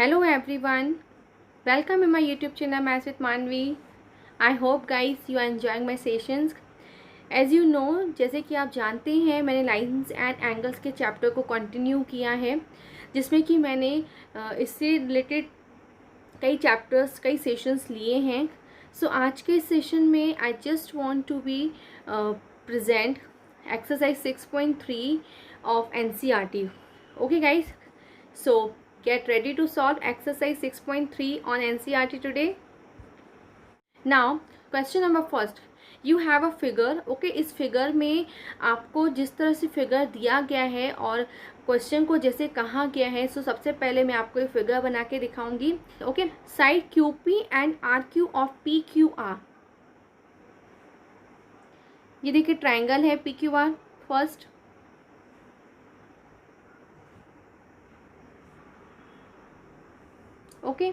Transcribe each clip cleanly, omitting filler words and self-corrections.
Hello everyone, welcome in my YouTube channel Maths with Manvi. I hope guys you are enjoying my sessions. As you know, जैसे कि आप जानते हैं मैंने lines and angles के chapter को continue किया है, जिसमें कि मैंने इससे रिलेटेड कई चैप्टर्स कई सेशंस लिए हैं. सो आज के सेशन में I just want to be present exercise 6.3 of NCERT. Okay guys, so get ready to solve exercise 6.3 on NCERT today. Now question number first, you have a figure. Okay, इस figure में आपको जिस तरह से figure दिया गया है और क्वेश्चन को जैसे कहा गया है, सो सबसे पहले मैं आपको ये फिगर बना के दिखाऊंगी. Okay, side QP and RQ of PQR. ये देखिए ट्राइंगल है PQR फर्स्ट. ओके,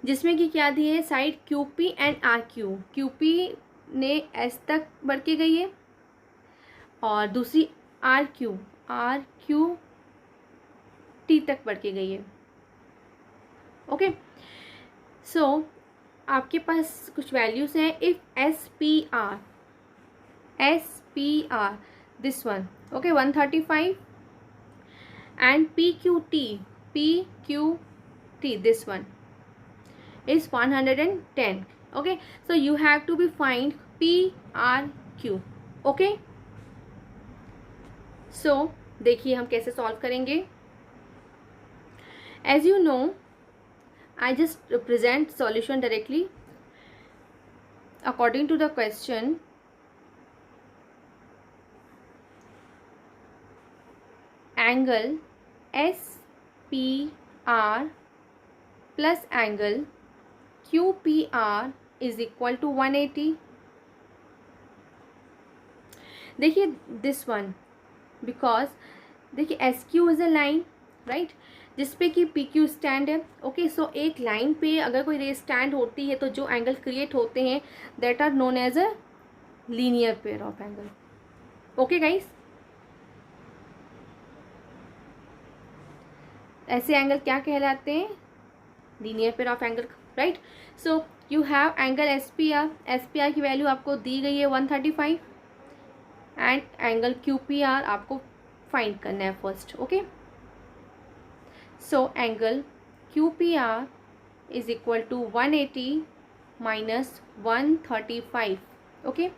जिसमें कि क्या दी है, side QP and RQ. QP ने S तक बढ़ के गई है और दूसरी RQ T तक बढ़ के गई है. ओके, सो आपके पास कुछ वैल्यूज हैं. If SPR this one, okay, 135 and PQT this one is 110. Okay, so you have to be find PRQ. okay, so देखिए हम कैसे सॉल्व करेंगे. as you know, I just present solution directly according to the question. Angle SPR plus angle QPR is equal to 180. देखिए this one, because देखिए SQ is a line, right, जिसपे कि PQ stand है. Okay, सो एक line पे अगर कोई रे स्टैंड होती है तो जो एंगल क्रिएट होते हैं that are known as a linear pair of angle. Okay guys, ऐसे एंगल क्या कहलाते हैं, linear pair of angle, right. So you have angle SPR की वैल्यू आपको दी गई है 135 एंड एंगल QPR आपको फाइंड करना है first. Okay, so angle QPR is equal to 180 minus 135. Okay,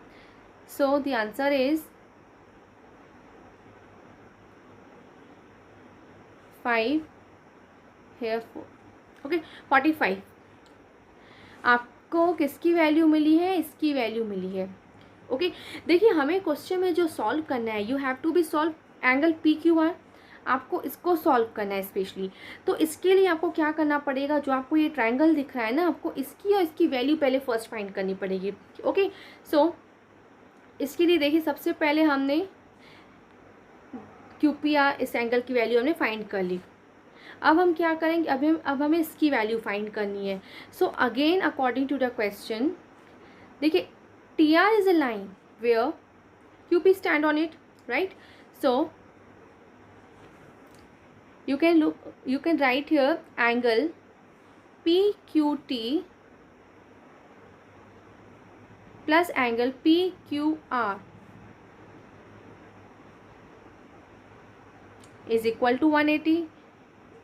so the answer is 5 here 4. Okay, 45. आपको किसकी वैल्यू मिली है, इसकी वैल्यू मिली है. ओके, देखिए हमें क्वेश्चन में जो सॉल्व करना है, you have to be solve angle PQR. आपको इसको सॉल्व करना है स्पेशली. तो इसके लिए आपको क्या करना पड़ेगा, जो आपको ये ट्राइंगल दिख रहा है ना, आपको इसकी और इसकी वैल्यू पहले फर्स्ट फाइंड करनी पड़ेगी. ओके, सो इसके लिए देखिए सबसे पहले हमने QPR इस एंगल की वैल्यू हमने फाइंड कर ली. अब हम क्या करेंगे, अब हमें इसकी वैल्यू फाइंड करनी है. So again according to the question, देखिए TR is a line where QP stand on it, right. So you can write here angle PQT plus angle PQR is equal to 180.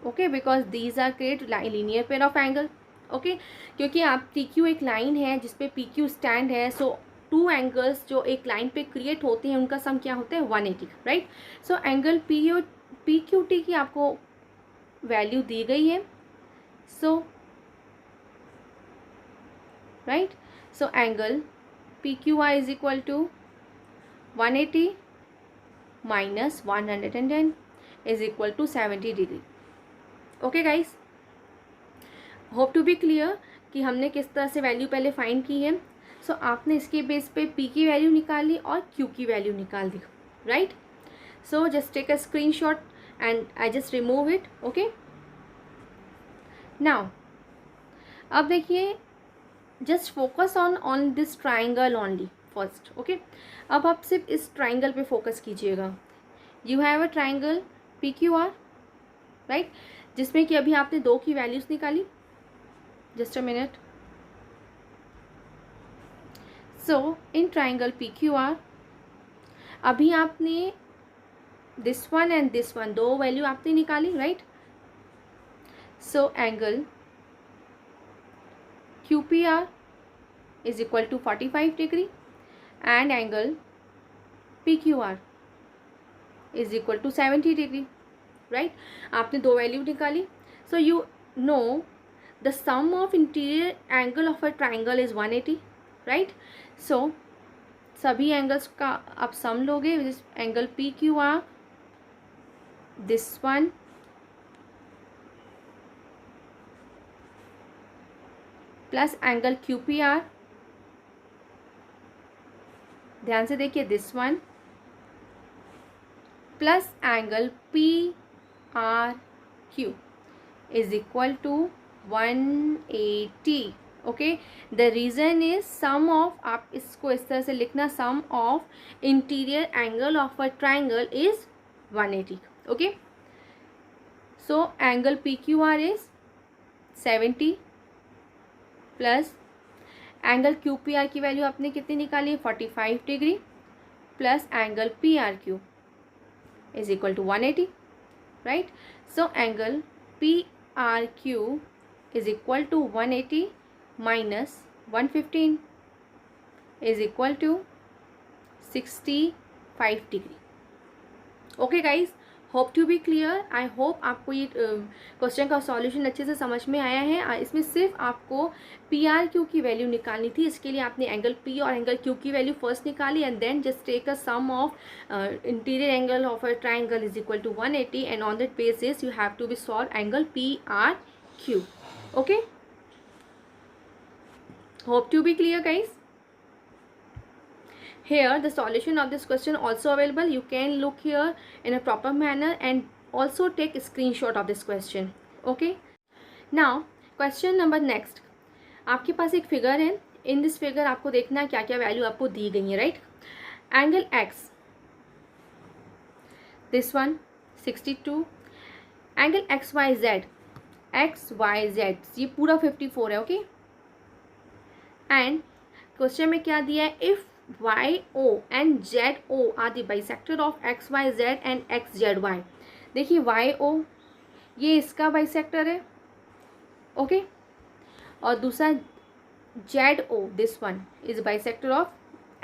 okay, because these are create linear pair of angle. okay, क्योंकि आप PQ एक line है जिसपे PQ stand है, सो two angles जो एक line पे create होते हैं उनका सम क्या होता है 180, राइट. सो एंगल PQT की आपको वैल्यू दी गई है. So right, so angle PQR is equal to 180 minus 110 is equal to 70 degree. Okay guys, hope to be clear कि हमने किस तरह से वैल्यू पहले फाइंड की है. सो आपने इसके बेस पे P की वैल्यू निकाल ली और Q की वैल्यू निकाल दी, right. So just take a screenshot and I just remove it. Okay, now अब देखिए just focus on this triangle only first. Okay, अब आप सिर्फ इस ट्राइंगल पे फोकस कीजिएगा. You have a triangle PQR right, जिसमें कि अभी आपने 2 की वैल्यूज़ निकाली. Just a minute. So in triangle P Q R अभी आपने this one and this one 2 value आपने निकाली, right. So angle Q P R is equal to 45 degree and angle P Q R is equal to 70 degree, right. आपने 2 value निकाली. So you know the sum of interior angle of a triangle is 180, right. So सभी angles का आप sum लोगे. Angle P Q R, this one plus angle Q P R, ध्यान से देखिए, this one plus angle P R Q is equal to 180. Okay, the reason is sum of, आप इसको इस तरह से लिखना, sum of interior angle of a triangle is 180. Okay, so angle P Q R is 70 plus angle Q P R की value आपने कितनी निकाली है, 45 degree, plus angle P R Q is equal to 180, right. So angle P R Q is equal to 180 minus 115 is equal to 65 degree. Okay guys, hope to be clear. I hope आपको ये question का solution अच्छे से समझ में आया है. इसमें सिर्फ आपको पी आर क्यू की वैल्यू निकालनी थी. इसके लिए आपने एंगल पी और एंगल क्यू की वैल्यू फर्स्ट निकाली and then just take a sum of interior angle of a triangle is equal to 180 and on that basis you have to be solve angle P R Q. Okay, hope to be clear guys. Here the solution of this question also available. You can look here in a proper manner and also take a screenshot of this question. Okay, now question number next. आपके पास एक figure है. In this figure आपको देखना है क्या क्या value आपको दी गई है, right. Angle X, this one 62. Angle X Y Z, ये पूरा 54 है. ओके, एंड क्वेश्चन में क्या दिया है, if Y O and Z O are the bisector of X Y Z and X Z Y. देखिए वाई ओ ये इसका बाइसेक्टर है. ओके, और दूसरा Z O, this one is bisector of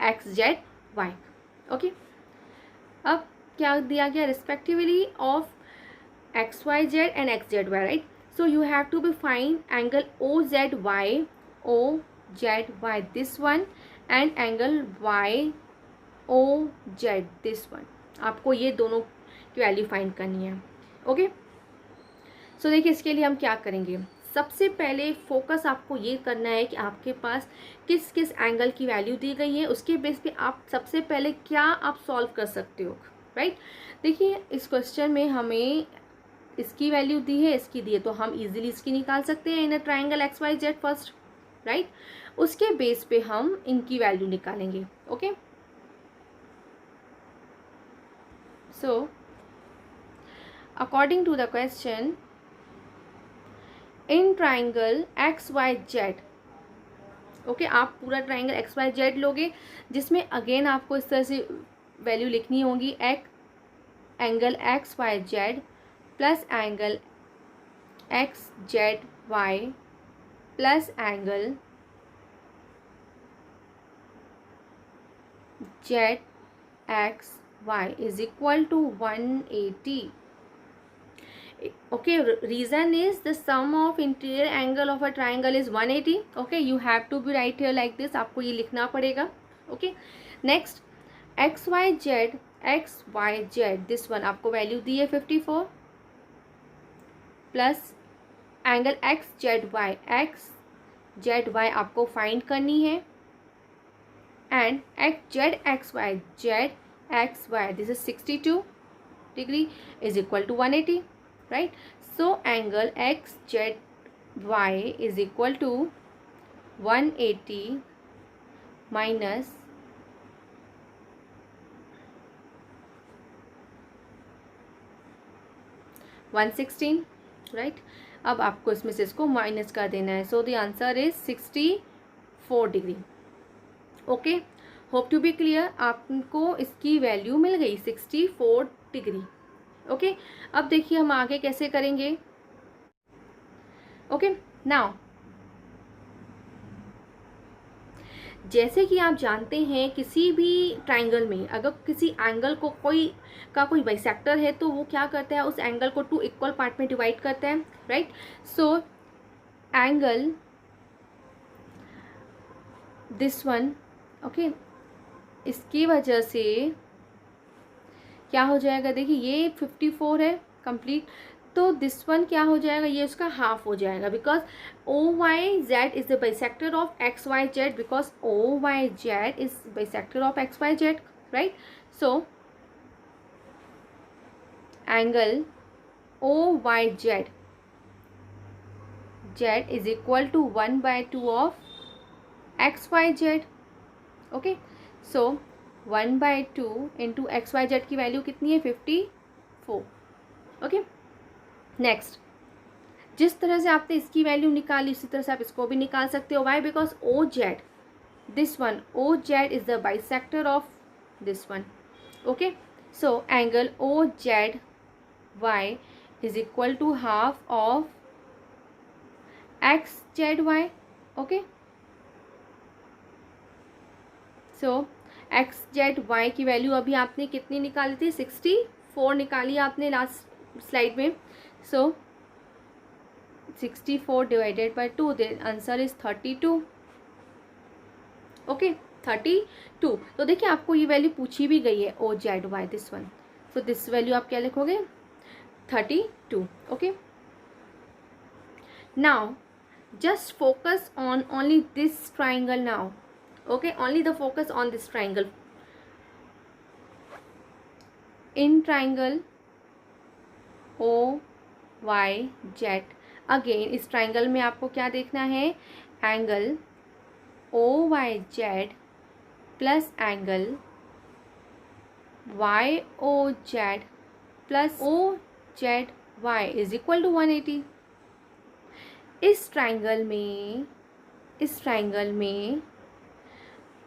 X Z Y. Okay, अब क्या दिया गया, respectively of X Y Z and X Z Y, right. So you have to be find angle O Z Y, O Z Y, this one, and angle Y O Z, this one. आपको ये दोनों की value find करनी है. Okay, सो देखिए इसके लिए हम क्या करेंगे. सबसे पहले फोकस आपको ये करना है कि आपके पास किस किस एंगल की वैल्यू दी गई है. उसके बेस पे आप सबसे पहले क्या आप सॉल्व कर सकते हो, राइट. देखिए इस क्वेश्चन में हमें इसकी वैल्यू दी है, इसकी दी है, तो हम इजीली इसकी निकाल सकते हैं in a triangle X Y Z first, right. उसके बेस पे हम इनकी वैल्यू निकालेंगे. Okay, so according to the question, in triangle X Y Z, okay, आप पूरा ट्राइंगल एक्स वाई जेड लोगे जिसमें अगेन आपको इस तरह से वैल्यू लिखनी होगी, angle X Y Z plus angle X Z Y plus angle Z X Y is equal to 180. Okay, reason is the sum of interior angle of a triangle is 180. Okay, you have to be right here like this. आपको ये लिखना पड़ेगा. Okay, next x y z, this one आपको value दी है 54 plus angle x z y आपको find करनी है and z x y this is 62 degree is equal to 180, right. So angle x z y is equal to 180 minus 115 116, right. अब आपको इसमें से इसको माइनस कर देना है, so the answer is 64 degree. Okay, hope to be clear, आपको इसकी वैल्यू मिल गई 64 डिग्री। ओके, अब देखिए हम आगे कैसे करेंगे। ओके, नाउ जैसे कि आप जानते हैं किसी भी ट्राइंगल में अगर किसी एंगल को कोई बाइसेक्टर है तो वो क्या करता है, उस एंगल को 2 इक्वल पार्ट में डिवाइड करता है, right. So angle this one, okay, इसकी वजह से क्या हो जाएगा, देखिए ये 54 है कंप्लीट, तो दिस वन क्या हो जाएगा, ये उसका हाफ हो जाएगा, because O Y Z is the bisector of X Y Z, because O Y Z is bisector of X Y Z, right. So angle O Y Z Z is equal to 1/2 of X Y Z. Okay, so 1/2 into X Y Z की value कितनी है, 54। Okay, next, जिस तरह से आपने इसकी value निकाली उसी तरह से आप इसको भी निकाल सकते हो। Y, because O Z, this one O Z is the bisector of this one. Okay, so angle O Z Y is equal to half of X Z Y. Okay, so X Z Y की value अभी आपने कितनी निकाली थी, 64 निकाली आपने last slide में। सो 64 divided by 2, the answer is 32। Okay, 32। तो देखिए आपको ये वैल्यू पूछी भी गई है, O Z Y this one, so this value आप क्या लिखोगे, 32। Okay, now just focus on only this triangle now. Okay, only the focus on this triangle. In triangle O Y Z, again इस triangle में आपको क्या देखना है, angle O Y Z plus angle Y O Z plus O Z Y is equal to 180। इस triangle में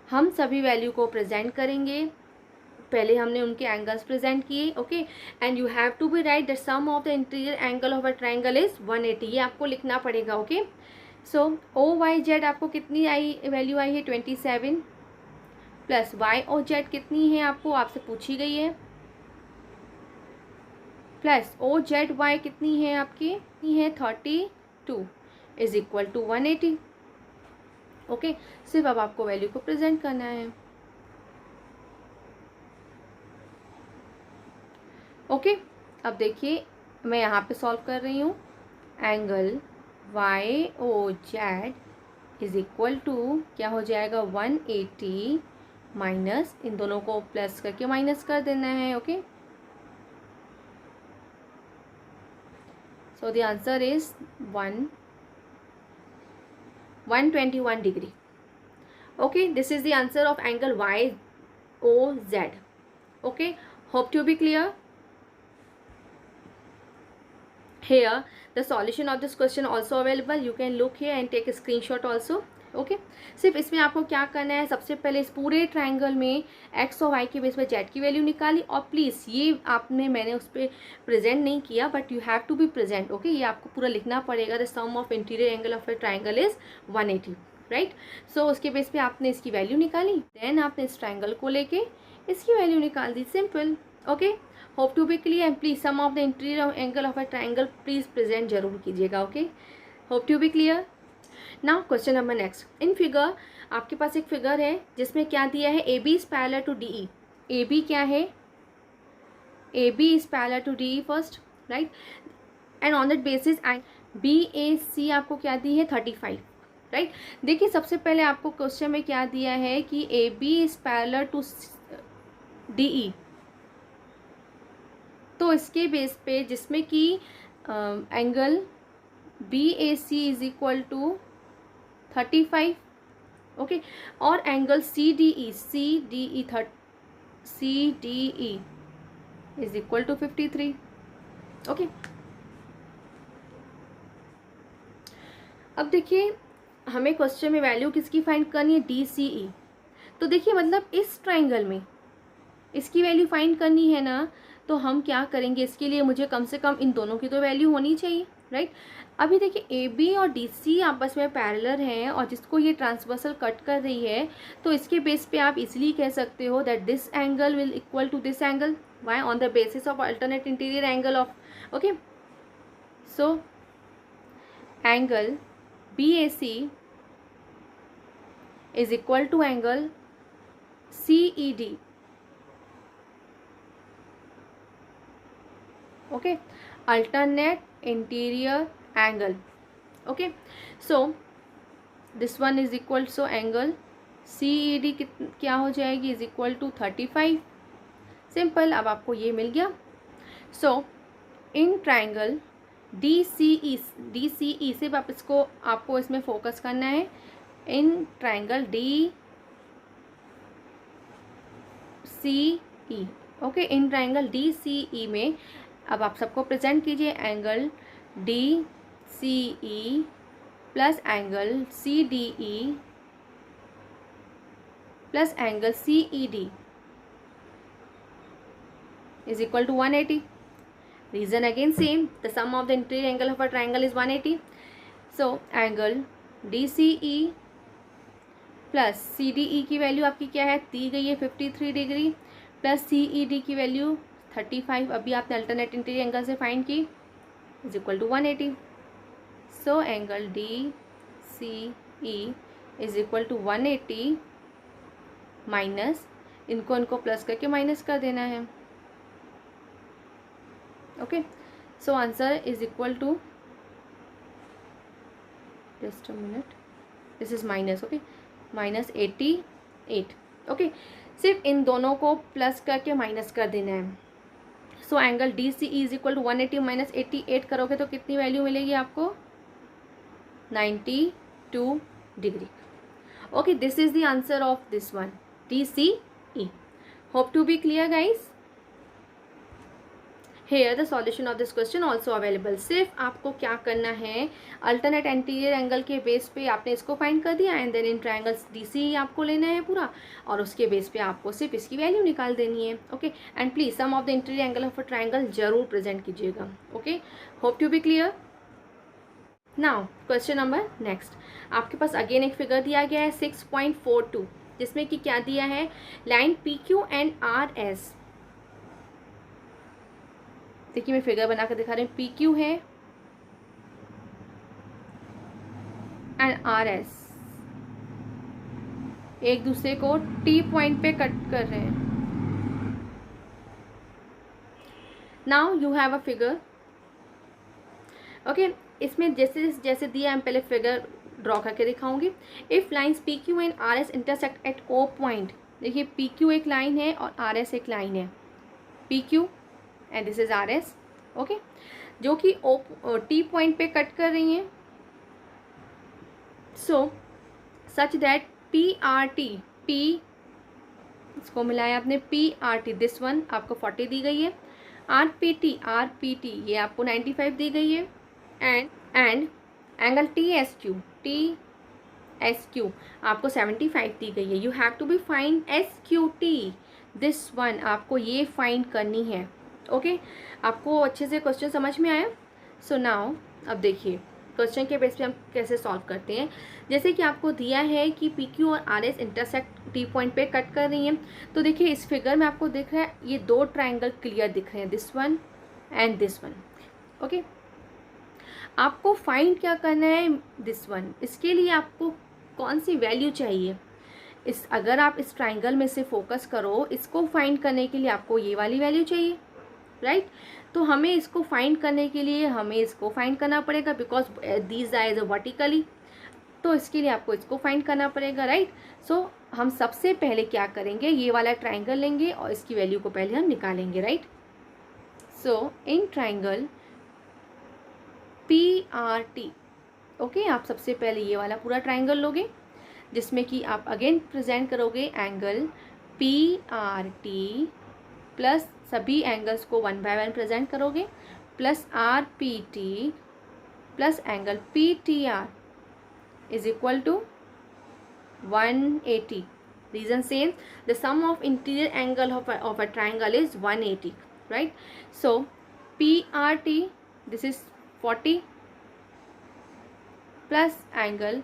हम सभी वैल्यू को प्रेजेंट करेंगे। पहले हमने उनके एंगल्स प्रेजेंट किए। Okay, and you have to be write the sum of the interior angle of a triangle is 180, ये आपको लिखना पड़ेगा। Okay, so O Y Z आपको कितनी आई, वैल्यू आई है 27, प्लस वाई ओ जेड कितनी है आपको, आपसे पूछी गई है, प्लस ओ जेड वाई कितनी है आपकी, है 32 इज इक्वल टू 180। ओके, सिर्फ अब आपको वैल्यू को प्रेजेंट करना है। ओके, अब देखिए मैं यहाँ पे सॉल्व कर रही हूँ। Angle Y O Z is equal to क्या हो जाएगा, 180 माइनस, इन दोनों को प्लस करके माइनस कर देना है। Okay, so the answer is 121 degree. Okay, this is the answer of angle YOZ. Okay, hope to be clear. Here the solution of this question also available, you can look here and take a screenshot also. Okay, सिर्फ इसमें आपको क्या करना है, सबसे पहले इस पूरे ट्राइंगल में एक्स और वाई के बेस पर जेड की वैल्यू निकाली, और प्लीज़ ये मैंने उस पर प्रेजेंट नहीं किया, but you have to be present. Okay, ये आपको पूरा लिखना पड़ेगा, the sum of interior angle of a triangle is 180, right. So उसके बेस पे आपने इसकी वैल्यू निकाली, देन आपने इस ट्राइंगल को लेके इसकी वैल्यू निकाल दी, simple. Okay, hope to be clear, and please sum of the interior angle of a triangle please present जरूर कीजिएगा। Okay, hope to be clear. Now question number next, in figure आपके पास एक फिगर है जिसमें क्या दिया है, A B is parallel to D E. A B क्या है, A B is parallel to D E first, right, and on that basis B A सी आपको क्या दी है, 35, राइट। देखिए सबसे पहले आपको क्वेश्चन में क्या दिया है कि A B is parallel to D E, तो इसके बेस पे जिसमें कि angle B A C is equal to 35, okay, और angle C D E is equal to 53। Okay, अब देखिए हमें क्वेश्चन में वैल्यू किसकी फाइंड करनी है, DCE। तो देखिए मतलब इस ट्राइंगल में इसकी वैल्यू फाइंड करनी है ना, तो हम क्या करेंगे, इसके लिए मुझे कम से कम इन दोनों की तो वैल्यू होनी चाहिए, राइट। अभी देखिए AB और DC आपस में पैरेलल हैं और जिसको ये ट्रांसवर्सल कट कर रही है, तो इसके बेस पे आप इसलिए कह सकते हो that this angle will equal to this angle, Y, on the basis of alternate interior angle of, okay. So angle BAC is equal to angle CED, okay, alternate interior angle, okay. So this one is equal, so angle CED क्या हो जाएगी, is equal to 35। Simple, अब आपको ये मिल गया। सो in triangle DCE से वापस को आपको इसमें फोकस करना है, in triangle DCE, okay, in triangle DCE में अब आप सबको प्रेजेंट कीजिए angle DCE plus angle CDE plus angle CED is equal to 180. Reason again same, the sum of the interior angle of a triangle is 180. So angle DCE plus CDE की value आपकी क्या है, दी गई है 53 degree, plus CED की value 35, अभी आपने अल्टरनेट इंटीरियर एंगल से फाइंड की, is equal to 180। So angle DCE is equal to 180 minus, इनको प्लस करके माइनस कर देना है, okay. So answer is equal to, just a minute, this is minus, okay, minus 88, okay. सिर्फ इन दोनों को प्लस करके माइनस कर देना है। So angle DCE is equal to 180 minus 88 करोगे तो कितनी वैल्यू मिलेगी आपको, 92 degree, okay. This is the answer of this one, DCE। Hope to be clear guys. Here the solution of this question also available। सिर्फ आपको क्या करना है, अल्टरनेट एंटीरियर एंगल के बेस पे आपने इसको फाइंड कर दिया and then in triangles DCE आपको लेना है पूरा, और उसके बेस पे आपको सिर्फ इसकी वैल्यू निकाल देनी है, okay. And please sum of the interior angle of a triangle जरूर प्रेजेंट कीजिएगा, okay. Hope to be clear. Now question number next, आपके पास अगेन एक फिगर दिया गया है 6.42, जिसमें कि क्या दिया है, लाइन PQ एंड RS। देखिए मैं फिगर बनाकर दिखा रही हूँ, PQ है एंड RS एक दूसरे को T पॉइंट पे कट कर रहे हैं। Now you have a figure, okay. इसमें जैसे जैसे दिया हम पहले फिगर ड्रॉ करके दिखाऊंगी। If lines PQ and RS intersect at O point, देखिए PQ एक लाइन है और RS एक लाइन है, PQ and this is RS, okay, जो कि T पॉइंट पे कट कर रही हैं। सो सच दैट PRT, P इसको मिलाया आपने, PRT दिस वन आपको 40 दी गई है, RPT ये आपको 95 दी गई है, एंड एंगल TSQ आपको 75 दी गई है। You have to be find SQT, this one आपको ये फाइंड करनी है, ओके। आपको अच्छे से क्वेश्चन समझ में आया। सो नाउ अब देखिए क्वेश्चन के बेस पे हम कैसे सॉल्व करते हैं। जैसे कि आपको दिया है कि PQ और RS इंटरसेक्ट T पॉइंट पे कट कर रही हैं, तो देखिए इस फिगर में आपको दिख रहा है ये दो ट्राइंगल क्लियर दिख रहे हैं, this one and this one, okay. आपको फाइंड क्या करना है, दिस वन। इसके लिए आपको कौन सी वैल्यू चाहिए, इस अगर आप इस ट्राइंगल में से फोकस करो, इसको फाइंड करने के लिए आपको ये वाली वैल्यू चाहिए, राइट। तो हमें इसको फाइंड करने के लिए हमें इसको फाइंड करना पड़ेगा, बिकॉज दीज आर वर्टिकली, तो इसके लिए आपको इसको फाइंड करना पड़ेगा, राइट। सो हम सबसे पहले क्या करेंगे, ये वाला ट्राइंगल लेंगे और इसकी वैल्यू को पहले हम निकालेंगे, right. So in triangle PRT, okay, आप सबसे पहले ये वाला पूरा ट्राइंगल लोगे, जिसमें कि आप अगेन प्रेजेंट करोगे एंगल PRT प्लस सभी एंगल्स को 1 बाय 1 प्रेजेंट करोगे, plus RPT plus angle PTR, is equal to 180. Reason same, the sum of interior angle of a triangle is 180, right? So PRT, this is 40 plus angle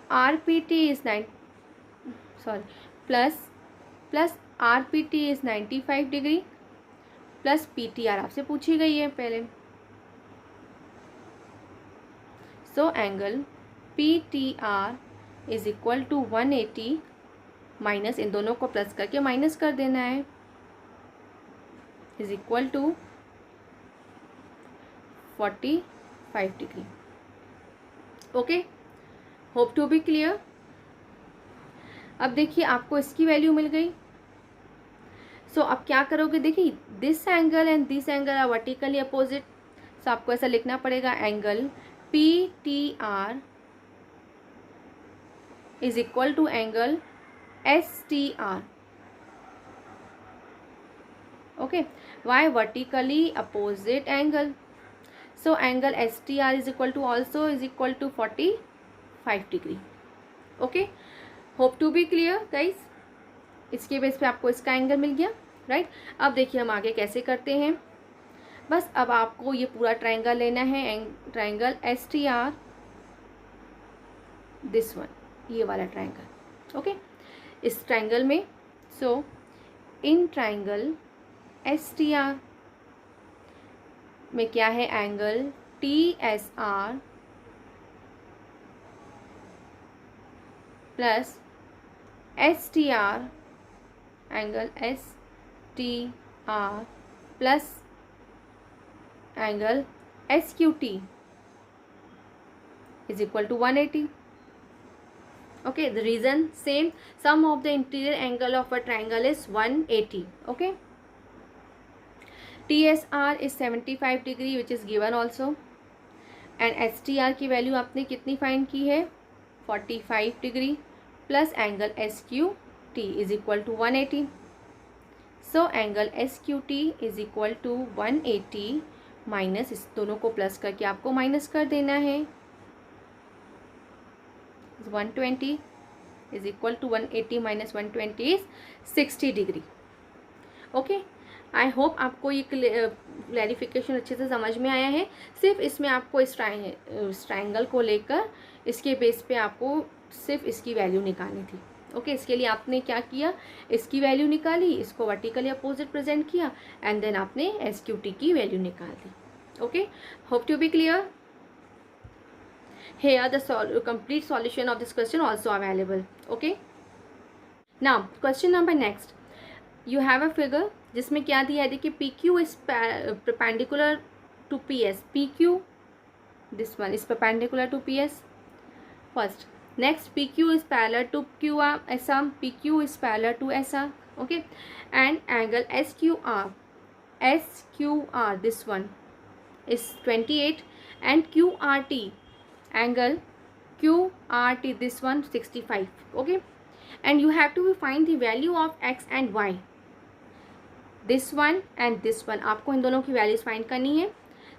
RPT is 9, sorry, plus RPT is 95 degree plus PTR आपसे पूछी गई है पहले. So angle PTR is equal to 180 minus, इन दोनों को plus करके minus कर देना है, is equal to 45 degree. Okay, hope to be clear. अब देखिए आपको इसकी वैल्यू मिल गई. सो अब क्या करोगे, देखिए this angle and this angle are vertically opposite. So आपको ऐसा लिखना पड़ेगा, angle PTR is equal to angle STR. Okay, why vertically opposite angle. So angle STR is equal to also is equal to 45 degree. Okay, hope to be clear guys. इसके base पे आपको इसका angle मिल गया, right. अब देखिए हम आगे कैसे करते हैं. बस अब आपको ये पूरा ट्रायंगल लेना है, ट्रायंगल STR, दिस वन, ये वाला ट्रायंगल. ओके, इस ट्रायंगल में, सो इन ट्रायंगल STR में क्या है, angle TSR plus STR, angle STR plus angle SQT is equal to 180. Okay, the reason same, sum of the interior angle of a triangle is 180. Okay, TSR is 75 degree which is given also, and STR की value आपने कितनी find की है, 45 degree plus angle SQT is equal to 180. So angle SQT is equal to 180 minus, इस दोनों को plus करके आपको माइनस कर देना है, 120 is equal to 180 minus 120 is 60 degree. Okay, I hope आपको ये क्लैरिफिकेशन अच्छे से समझ में आया है. सिर्फ इसमें आपको इस ट्रायंगल को लेकर इसके बेस पे आपको सिर्फ इसकी वैल्यू निकालनी थी. ओके, इसके लिए आपने क्या किया, इसकी वैल्यू निकाली, इसको वर्टिकली अपोजिट प्रेजेंट किया, एंड देन आपने SQT की वैल्यू निकाल दी. Okay, hope to be clear. Here the complete solution of this question also available. Okay, now question number next. You have a figure जिसमें क्या दिया है, देखिए PQ is perpendicular to PS. PQ, this one is perpendicular to PS first. Next, PQ is parallel to QR, ऐसा, PQ is parallel to SR. Okay, and angle SQR, this one is 28, and QRT, angle QRT, this one 65. Okay, and you have to find the value of X and Y, this one and this one. आपको इन दोनों की values find करनी है.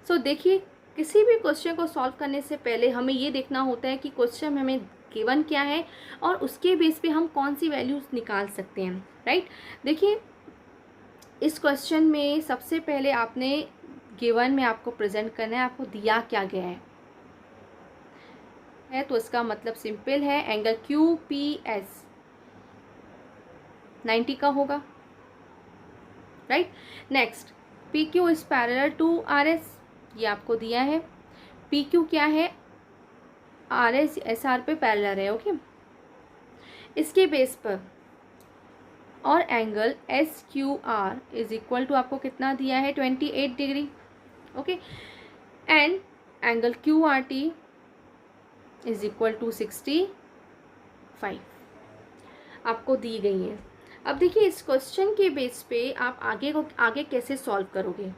सो देखिए, किसी भी question को solve करने से पहले हमें ये देखना होता है कि क्वेश्चन हमें गिवन क्या है और उसके बेस पे हम कौन सी वैल्यूज निकाल सकते हैं, राइट. देखिए, इस क्वेश्चन में सबसे पहले आपने गिवन में आपको प्रेजेंट करना है, आपको दिया क्या गया है, तो इसका मतलब सिंपल है, एंगल QPS 90 का होगा, right. Next, PQ is parallel to RS, ये आपको दिया है. PQ क्या है, RS SR पे पैरेलल है. ओके, इसके बेस पर, और angle SQR is equal to आपको कितना दिया है, 28 degree. Okay, and angle QRT is equal to 65 आपको दी गई है. अब देखिए, इस क्वेश्चन के बेस पे आप आगे कैसे सॉल्व करोगे.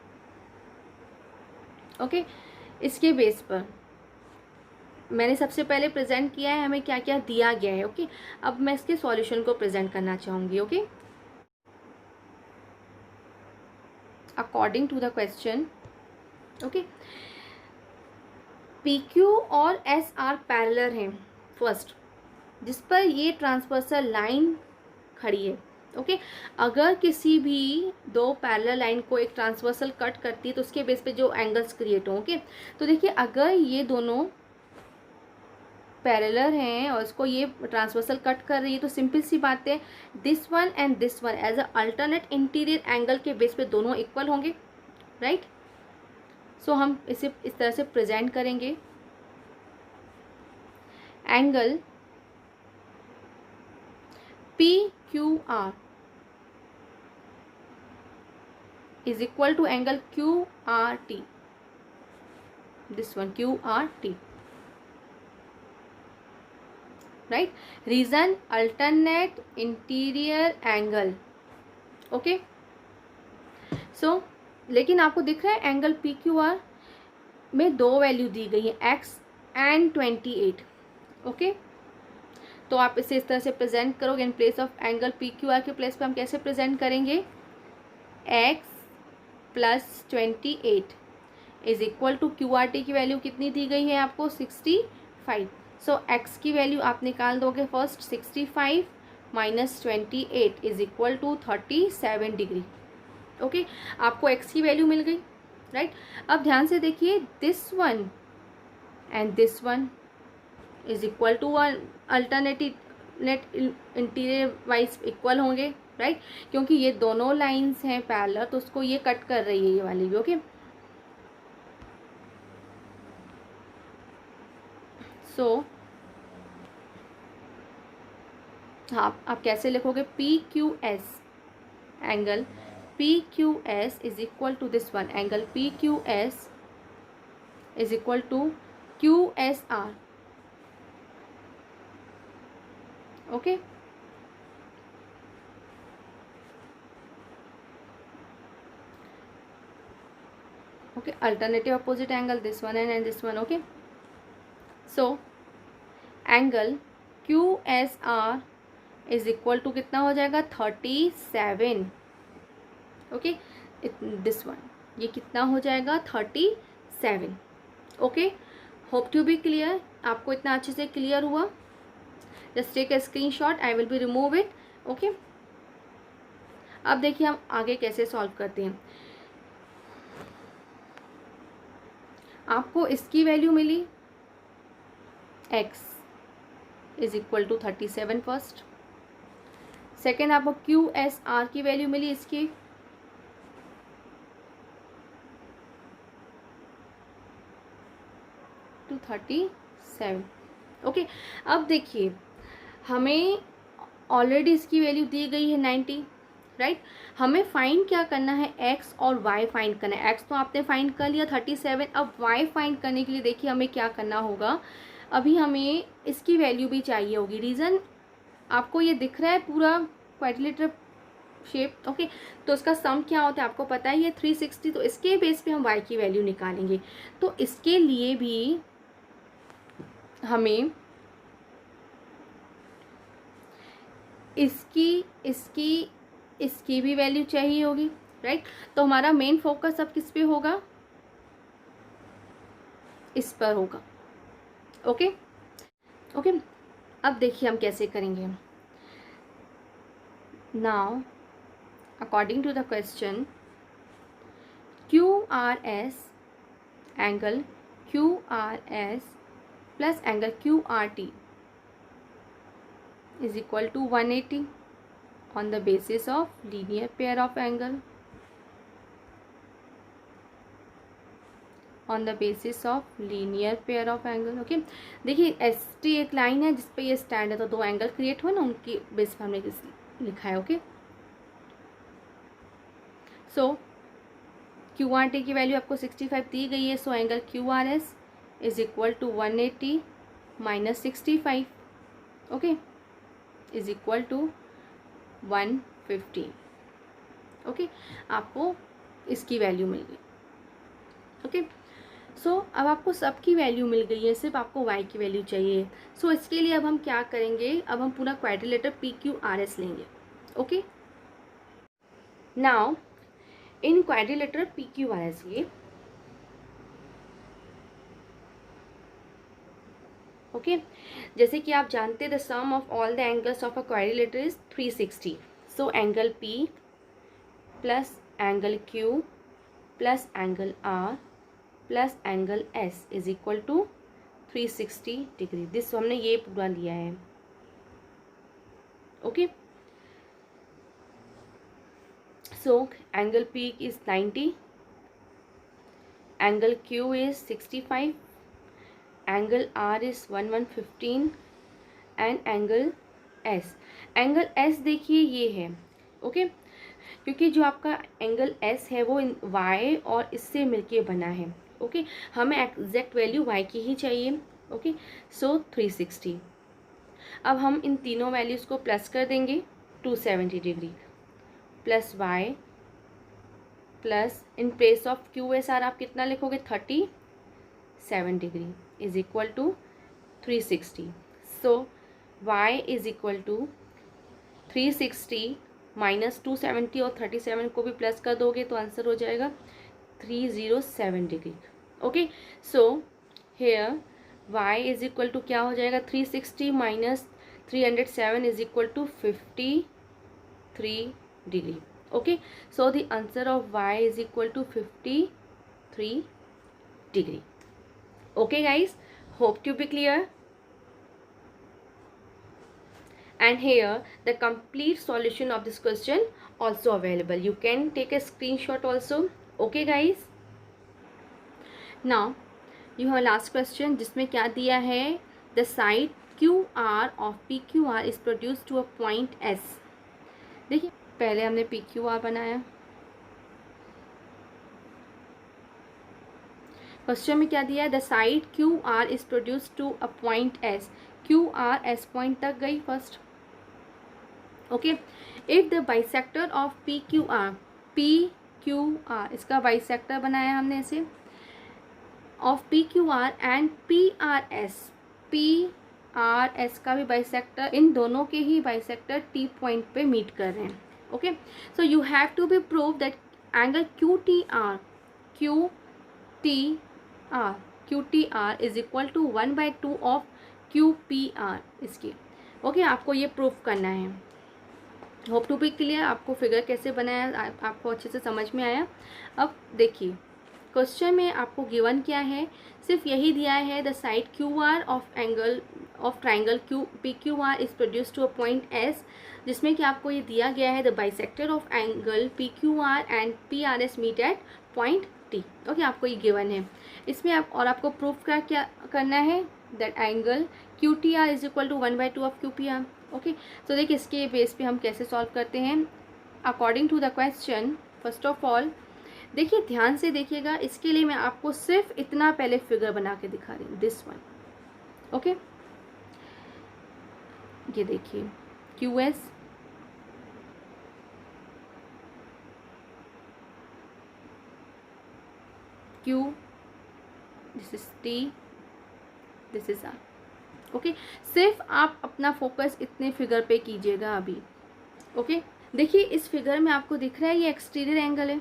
ओके, इसके बेस पर मैंने सबसे पहले प्रेजेंट किया है हमें क्या क्या दिया गया है. ओके, अब मैं इसके सॉल्यूशन को प्रेजेंट करना चाहूँगी. Okay, according to the question. Okay, P Q और एस आर पैरेलल हैं फर्स्ट, जिस पर ये ट्रांसवर्सल लाइन खड़ी है। ओके, अगर किसी भी दो पैरेलल लाइन को एक ट्रांसवर्सल कट करती है तो उसके बेस पे जो एंगल्स क्रिएट होंगे, तो देखिए अगर ये दोनों पैरेलल हैं और इसको ये ट्रांसवर्सल कट कर रही है तो सिंपल सी बात है, this one and this one as a alternate interior angle के बेस पे दोनों इक्वल होंगे, राइट। सो हम इसे इस तरह से प्रेजेंट करेंगे, angle P Q are is equal to angle QRT, this one QRT, right? Reason alternate interior angle, okay? So लेकिन आपको दिख रहा है एंगल PQR में दो वैल्यू दी गई है, x एंड 28, ओके। तो आप इसे इस तरह से प्रेजेंट करोगे, in place of angle PQR के प्लेस पे हम कैसे प्रेजेंट करेंगे, x plus 28 is equal to QRT की वैल्यू कितनी दी गई है आपको, 65। सो x की वैल्यू आप निकाल दोगे first, 65 minus 28 is equal to 37 degree, okay. आपको x की वैल्यू मिल गई, राइट। अब ध्यान से देखिए, this one and this one is equal to one, alternative net interior wise equal होंगे, राइट, क्योंकि ये दोनों लाइंस हैं पैरेलल, तो उसको ये कट कर रही है ये वाली भी, ओके। सो हाँ, आप कैसे लिखोगे, P Q S, angle P Q S is equal to this one, angle P Q S is equal to Q S R, okay. okay, alternative opposite angle, this one and this one, okay. So angle QSR is equal to कितना हो जाएगा, 37, okay. This one ये कितना हो जाएगा, 37, okay. Hope to be clear, आपको इतना अच्छे से क्लियर हुआ। Just take a screenshot, I will be remove it, okay. अब देखिए हम आगे कैसे सॉल्व करते हैं। आपको इसकी वैल्यू मिली x is equal to 37 first, second आपको QSR की वैल्यू मिली इसकी टू 37, ओके। अब देखिए हमें ऑलरेडी इसकी वैल्यू दी गई है 90, राइट। हमें फाइंड क्या करना है, x और y फाइंड करना है। x तो आपने फाइंड कर लिया 37, अब y फाइंड करने के लिए देखिए हमें क्या करना होगा, अभी हमें इसकी वैल्यू भी चाहिए होगी। रीज़न आपको ये दिख रहा है पूरा क्वाड्रिलेटरल शेप, ओके। तो इसका सम क्या होता है आपको पता ही है, 360, तो इसके बेस पे हम y की वैल्यू निकालेंगे। तो इसके लिए भी हमें इसकी भी वैल्यू चाहिए होगी, राइट। तो हमारा मेन फोकस अब किस पे होगा, इस पर होगा, ओके ओके। अब देखिए हम कैसे करेंगे। Now according to the question, QRS angle QRS plus angle QRT is equal to 180 on the basis of linear pair of angle, on the basis of linear pair of angle, okay। देखिए ST एक line है जिस पे ये stand है, तो दो angle create हुए ना, उनकी बेस पे हमने लिखा है, ओके। सो QRT की वैल्यू आपको 65 दी गई है, so angle QRS is equal to 180 minus 65, okay, is equal to 115, okay. आपको इसकी वैल्यू मिल गई, ओके। सो अब आपको सबकी वैल्यू मिल गई है, सिर्फ आपको y की वैल्यू चाहिए। सो इसके लिए अब हम क्या करेंगे, अब हम पूरा क्वाड्रिलेटर PQRS लेंगे, okay. Now in quadrilateral PQRS, ये ओके, जैसे कि आप जानते the sum of all the angles of a quadrilateral is 360. So angle P plus angle Q plus angle R plus angle S is equal to 360 degree. This हमने ये पूरा लिया है. Okay, so angle P is 90, angle Q is 65, angle R is 1115 and angle S देखिए ये है. Okay, क्योंकि जो आपका एंगल S है वो Y और इससे मिलके बना है. ओके, हमें एग्जैक्ट वैल्यू Y की ही चाहिए. ओके, सो 360. अब हम इन तीनों वैल्यूज़ को प्लस कर देंगे. 270 degree plus Y plus in place of QSR आप कितना लिखोगे 37 degree is equal to 360. So Y is equal to 360 minus 270 और 37 को भी प्लस कर दोगे तो आंसर हो जाएगा 307 degree. Okay, so here Y is equal to क्या हो जाएगा 360 minus 307 is equal to 53 degree. Okay, so the answer of Y is equal to 53 degree. Okay guys, hope to be clear. And here the complete solution of this question also available. You can take a screenshot also. Okay guys, now you have last question जिसमें क्या दिया है the side QR of PQR is produced to a point S. देखिए पहले हमने PQR बनाया. Question में क्या दिया है the side QR is produced to a point S. QR S point तक गई first. Okay, if the bisector of PQR इसका बाइसेक्टर बनाया हमने इसे ऑफ PQR एंड PRS का भी बाइसेक्टर, इन दोनों के ही बाइसेक्टर T पॉइंट पे मीट कर रहे हैं. Okay, so you have to be prove that angle QTR is equal to 1/2 of QPR इसकी. ओके, आपको ये प्रूफ करना है. Hope to be clear. आपको फिगर कैसे बनाया आपको अच्छे से समझ में आया. अब देखिए क्वेश्चन में आपको गिवन क्या है, सिर्फ यही दिया है the side QR of triangle PQR is produce to a point S, जिसमें कि आपको ये दिया गया है the bisector of angle PQR and PRS meet at point T. Okay, आपको ये गिवन है. इसमें आपको प्रूफ क्या करना है that angle QTR is equal to 1/2 of QPR. Okay, तो देखिए इसके बेस पे हम कैसे सॉल्व करते हैं according to the question. First of all देखिए ध्यान से देखिएगा. इसके लिए मैं आपको सिर्फ इतना पहले फिगर बना के दिखा रही हूँ, दिस वन. ओके, ये देखिए QS Q, this is T, this is R. Okay, सिर्फ आप अपना फोकस इतने फिगर पे कीजिएगा अभी. ओके, देखिए इस फिगर में आपको दिख रहा है ये एक्सटीरियर एंगल है.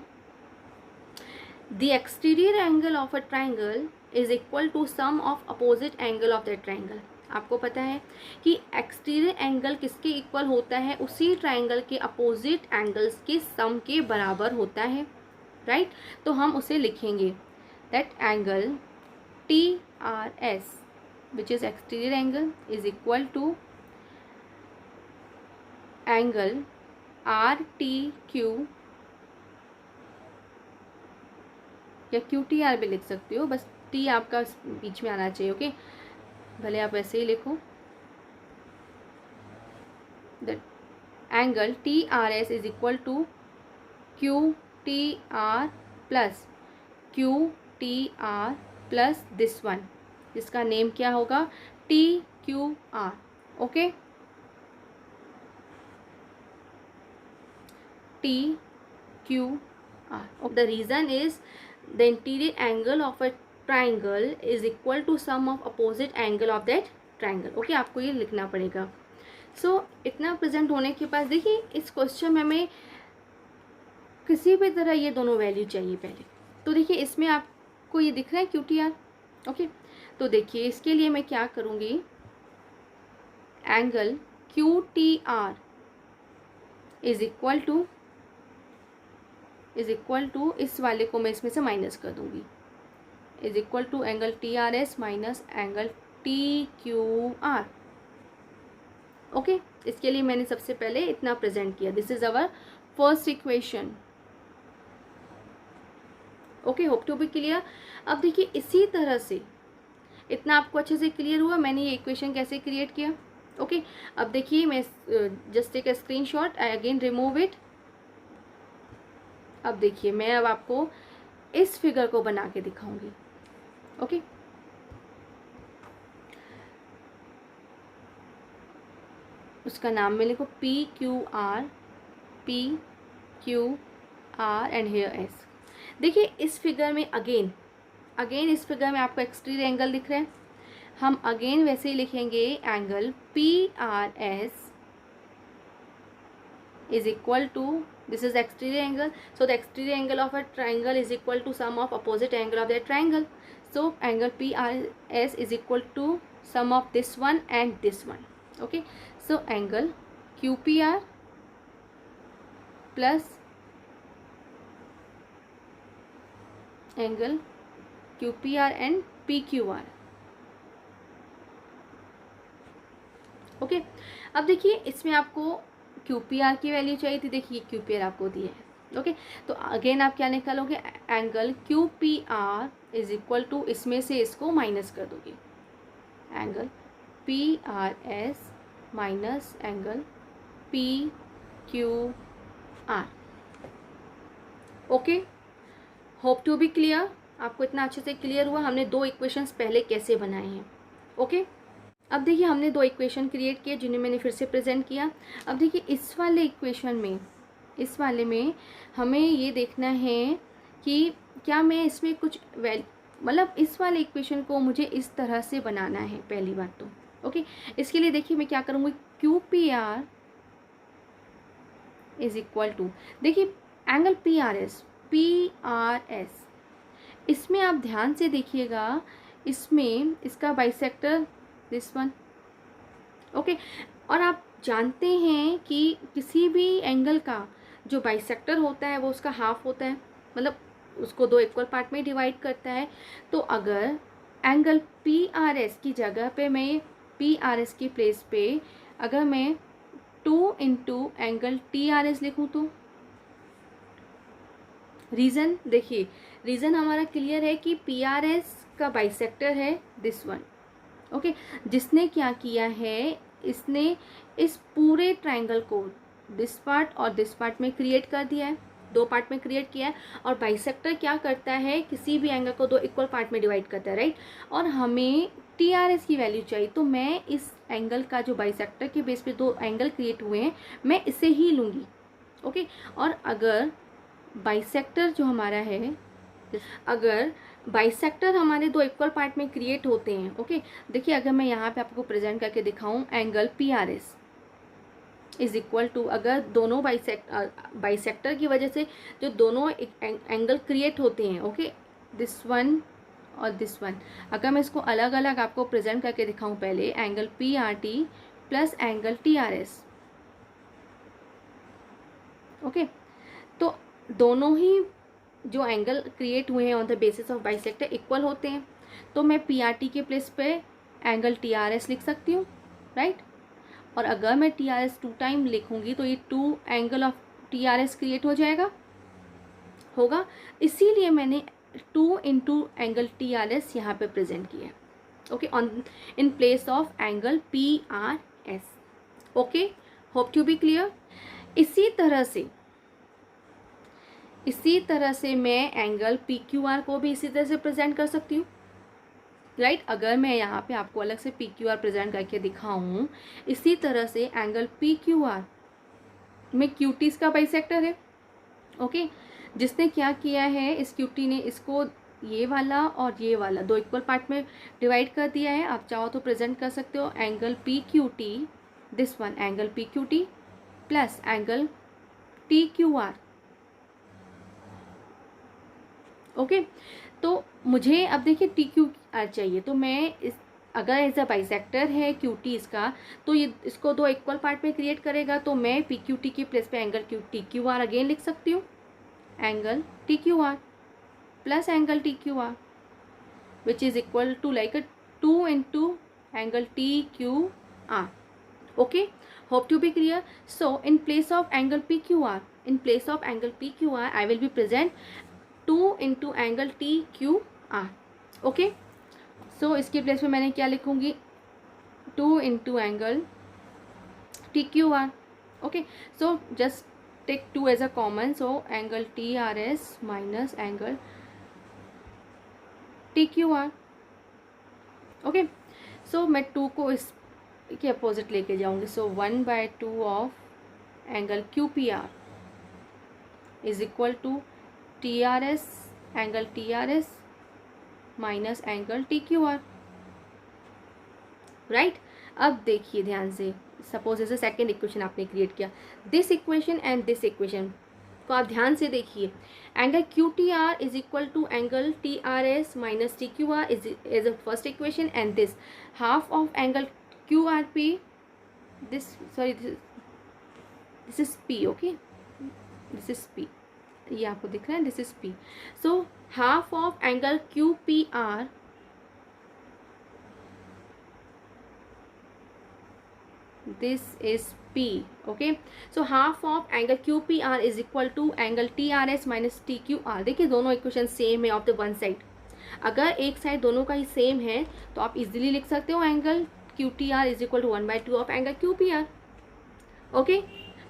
The exterior angle of a triangle is equal to sum of opposite angle of that triangle. आपको पता है कि एक्सटीरियर एंगल किसके इक्वल होता है, उसी ट्राइंगल के अपोजिट एंगल्स के सम के बराबर होता है. राइट, तो हम उसे लिखेंगे that angle TRS which is exterior angle is equal to angle RTQ या QTR भी लिख सकते हो, बस T आपका बीच में आना चाहिए. ओके, भले आप ऐसे ही लिखो. That angle TRS is equal to QTR plus QTR plus this one, जिसका नेम क्या होगा TQR. Okay, TQR. The reason is the interior angle of a triangle is equal to sum of opposite angle of that triangle. Okay, आपको ये लिखना पड़ेगा. सो इतना present होने के बाद देखिए इस क्वेश्चन में हमें किसी भी तरह ये दोनों वैल्यू चाहिए पहले. तो देखिए इसमें आपको ये दिख रहा है QTR. ओके, तो देखिए इसके लिए मैं क्या करूँगी, angle Q T R is equal to इस वाले को मैं इसमें से माइनस कर दूंगी, is equal to angle T R S minus angle T Q R. Okay, इसके लिए मैंने सबसे पहले इतना प्रेजेंट किया, this is our first equation. Okay, hope to be clear. अब देखिए इसी तरह से, इतना आपको अच्छे से क्लियर हुआ मैंने ये इक्वेशन कैसे क्रिएट किया। ओके, अब देखिए मैं just take a screenshot, I again remove it. अब देखिए मैं अब आपको इस फिगर को बना के दिखाऊंगी। ओके, उसका नाम मैं लिखो P Q R and here S. देखिए इस फिगर में अगेन इस फिगर में आपको एक्सटीरियर एंगल दिख रहा है, हम अगेन वैसे ही लिखेंगे angle P R S is equal to, this is exterior angle, so the exterior angle of a triangle is equal to sum of opposite angle of that triangle. So angle PRS is equal to sum of this one and this one. Okay, so angle QPR plus angle QPR and PQR. Okay, अब देखिए इसमें आपको QPR की value चाहिए थी, देखिए QPR आपको दी है। ओके, तो अगेन आप क्या निकालोगे, angle QPR is equal to, इसमें से इसको माइनस कर दोगे, angle PRS minus angle PQR। Okay, hope to be clear. आपको इतना अच्छे से क्लियर हुआ हमने दो इक्वेशंस पहले कैसे बनाए हैं। ओके, अब देखिए हमने दो इक्वेशन क्रिएट किए जिन्हें मैंने फिर से प्रेजेंट किया। अब देखिए इस वाले इक्वेशन में, इस वाले में हमें ये देखना है कि क्या मैं इसमें कुछ मतलब इस वाले इक्वेशन को मुझे इस तरह से बनाना है पहली बात तो। ओके, इसके लिए देखिए मैं क्या करूँगी, Q P R is equal to, देखिए एंगल पी आर एस, इसमें आप ध्यान से देखिएगा, इसमें इसका बाइसेक्टर दिस वन। ओके, और आप जानते हैं कि किसी भी एंगल का जो बाइसेक्टर होता है वो उसका हाफ होता है, मतलब उसको दो इक्वल पार्ट में डिवाइड करता है। तो अगर एंगल पी आर एस की जगह पे मैं, पी आर एस की प्लेस पे अगर मैं 2 into angle T R S लिखूँ तो, रीज़न देखिए, रीज़न हमारा क्लियर है कि पी आर एस का बाइसेक्टर है दिस वन। ओके, जिसने क्या किया है, इसने इस पूरे ट्रायंगल को दिस पार्ट और दिस पार्ट में क्रिएट कर दिया है, दो पार्ट में क्रिएट किया है। और बाइसेक्टर क्या करता है, किसी भी एंगल को दो इक्वल पार्ट में डिवाइड करता है, राइट। और हमें टी आर एस की वैल्यू चाहिए, तो मैं इस एंगल का जो बाइसेक्टर के बेस पे दो एंगल क्रिएट हुए हैं मैं इसे ही लूँगी। ओके, और अगर बाइसेक्टर जो हमारा है, अगर बाइसेक्टर हमारे दो इक्वल पार्ट में क्रिएट होते हैं, ओके, देखिए अगर मैं यहाँ पे आपको प्रेजेंट करके दिखाऊं, angle P R S is equal to, अगर दोनों बाइसेक्टर की वजह से जो दोनों एंगल क्रिएट होते हैं, ओके, दिस वन और दिस वन, अगर मैं इसको अलग अलग आपको प्रेजेंट करके दिखाऊं, पहले angle P R T plus angle T R S. Okay, तो दोनों ही जो एंगल क्रिएट हुए हैं on the basis of bisector equal होते हैं, तो मैं पी आर टी के प्लेस पे एंगल टी आर एस लिख सकती हूँ, राइट। और अगर मैं टी आर एस 2 टाइम लिखूँगी तो ये 2 angle of T R S create हो जाएगा, होगा, इसीलिए मैंने 2 into angle T R S यहाँ पे प्रेजेंट किया है। Okay, on in place of angle P R S. Okay, hope to be clear. इसी तरह से मैं एंगल पी क्यू आर को भी इसी तरह से प्रेजेंट कर सकती हूँ, राइट। अगर मैं यहाँ पे आपको अलग से पी क्यू आर प्रेजेंट करके दिखाऊँ, इसी तरह से एंगल पी क्यू आर में क्यू टी इसका बाइसेक्टर है। ओके, जिसने क्या किया है, इस क्यू टी ने इसको ये वाला और ये वाला दो इक्वल पार्ट में डिवाइड कर दिया है। आप चाहो तो प्रेजेंट कर सकते हो angle P Q T, this one angle P Q T plus angle T Q R. Okay, तो मुझे अब देखिए टी क्यू चाहिए। तो मैं इस अगर एज अ बाइसेक्टर है क्यू टी इसका, तो ये इसको दो इक्वल पार्ट में क्रिएट करेगा। तो मैं पी क्यू टी की प्लेस पे angle Q T Q are again लिख सकती हूँ, angle T Q are plus angle T Q are, which is equal to like a 2 into angle TQR. Okay, hope to be clear. So in place of angle PQR, I will be present 2 into angle TQR. Okay, so इसके place में मैंने क्या लिखूंगी, 2 into angle TQR. Okay, so just take 2 as a common, so angle TRS minus angle TQR. Okay, so मैं 2 को इस के opposite लेके जाऊंगी। So 1/2 of angle Q P R is equal to T R S, angle T R S minus angle T Q R, right. अब देखिए ध्यान से, सपोज इज सेकेंड इक्वेशन आपने क्रिएट किया, this equation and this equation को आप ध्यान से देखिए। Angle Q T R is equal to angle T R S minus T Q R is a first equation, and this half of angle Q R P, this sorry this is P, okay, this is P, ये आपको दिख रहा है, this is P. So half of angle Q P are this is P, okay, so half of angle QPR is equal to angle TRS minus TQR। देखिए दोनों equation same है of the one side. अगर एक side दोनों का ही same है तो आप इजीली लिख सकते हो angle QTR is equal to 1/2 of angle QPR। okay,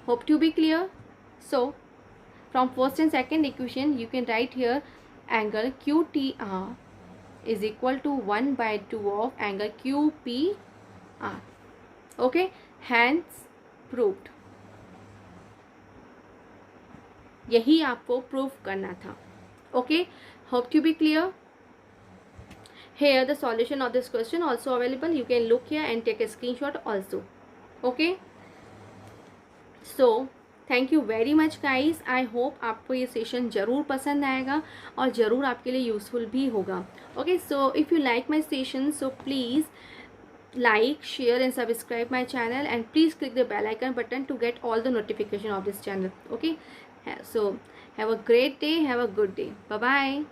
hope to be clear। so from first and second equation you can write here angle QTR is equal to 1/2 of angle QPR। okay, hence proved। यही आपको prove करना था। okay, hope to be clear। here the solution of this question also available, you can look here and take a screenshot also। okay, so thank you very much guys. I hope आपको ये session ज़रूर पसंद आएगा और ज़रूर आपके लिए useful भी होगा। Okay, so if you like my session, so please like, share and subscribe my channel, and please click the bell icon button to get all the notification of this channel. okay, so have a great day, have a good day, bye bye।